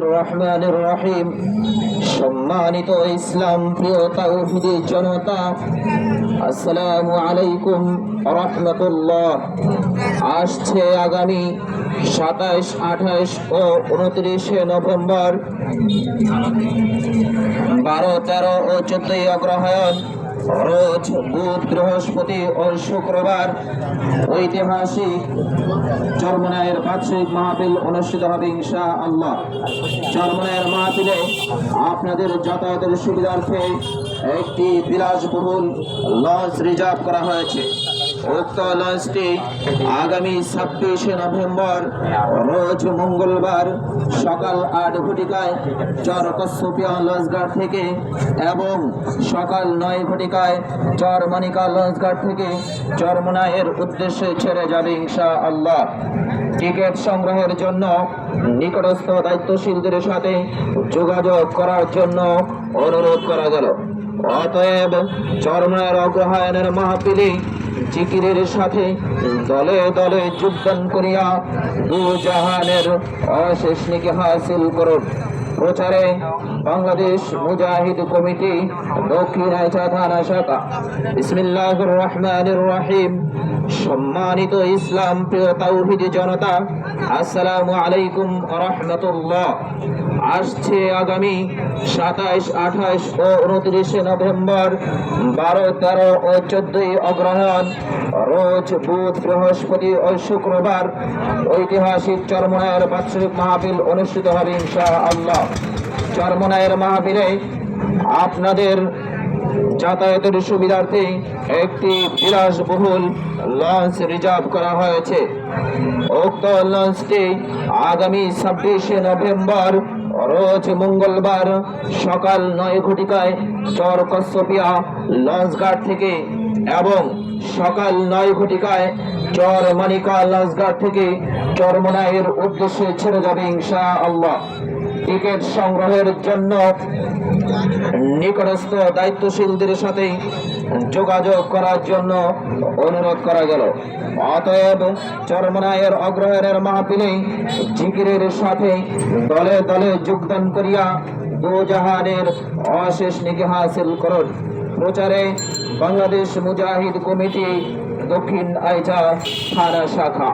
রহমানির রহিম। সম্মানিত ইসলাম প্রিয় তাওহীদি জনতা, আসসালামু আলাইকুম রাহমাতুল্লাহ। আসছে আগামী 27, 28 ও 29 নভেম্বর 12, 13 ও 14 অগ্রহায়ণ রোজ বুধ, বৃহস্পতি ও শুক্রবার ঐতিহাসিক চরমনায়ের বার্ষিক মাহফিল অনুষ্ঠিত হবে ইনশাআল্লাহ। চরমনায়ের মাহফিলে আপনাদের যাতায়াতের সুবিধার্থে একটি বিলাসবহুল লঞ্চ রিজার্ভ করা হয়েছে। উক্ত লঞ্চটি আগামী 26 নভেম্বর রোজ মঙ্গলবার সকাল 8 ঘটিকায় চর কচ্ছপিয়া লঞ্চঘাট থেকে এবং সকাল 9 ঘটিকায় চর মানিকা লঞ্চঘাট থেকে চরমনায়ের উদ্দেশ্যে ছেড়ে যাবে ইনশাআল্লাহ। টিকিট সংগ্রহের জন্য নিকটস্থ দায়িত্বশীলদের সাথে যোগাযোগ করার জন্য অনুরোধ করা গেল। অতএব চরমনায়ের অগ্রহায়ণের মাহফিলে জিকিরের সাথে দলে দলে যোগদান করিয়া দু জাহানের অশেষ নেকি হাসিল করুন। প্রচারে বাংলাদেশ মুজাহিদ কমিটি, দক্ষিণ আইচা থানা শাখা। বিসমিল্লাহির রহমানির রহিম। সম্মানিত ইসলাম প্রিয় তাওহীদি জনতা, আসসালামু আলাইকুম রাহমাতুল্লাহ। আসছে আগামী 27, 28 ও 29 নভেম্বর 12, 13 ও 14 অগ্রহায়ণ রোজ বুধ, বৃহস্পতি ও শুক্রবার ঐতিহাসিক চরমনায়ের বার্ষিক মাহফিল অনুষ্ঠিত হবে ইনশাআল্লাহ। চরমনায়ের মাহফিলে আপনাদের যাতায়াতের সুবিধার্থে একটি বিলাসবহুল লঞ্চ রিজার্ভ করা হয়েছে। উক্ত লঞ্চটি আগামী 26 নভেম্বর রোজ মঙ্গলবার সকাল 9 ঘটিকায় চর কচ্ছপিয়া লঞ্চঘাট থেকে এবং সকাল 9 ঘটিকায় চর মানিকা লঞ্চঘাট থেকে চরমনায়ের উদ্দেশ্যে ছেড়ে যাবে ইনশাআল্লাহ। টিকিট সংগ্রহের জন্য নিকটস্থ দায়িত্বশীলদের সাথে যোগাযোগ করার জন্য অনুরোধ করা গেল। অতএব চরমনায়ের অগ্রহায়ণের মাহফিলে জিকিরের সাথে দলে দলে যোগদান করিয়া দু জাহানের অশেষ নেকি হাসিল করুন। প্রচারে বাংলাদেশ মুজাহিদ কমিটি, দক্ষিণ আইচা থানা শাখা।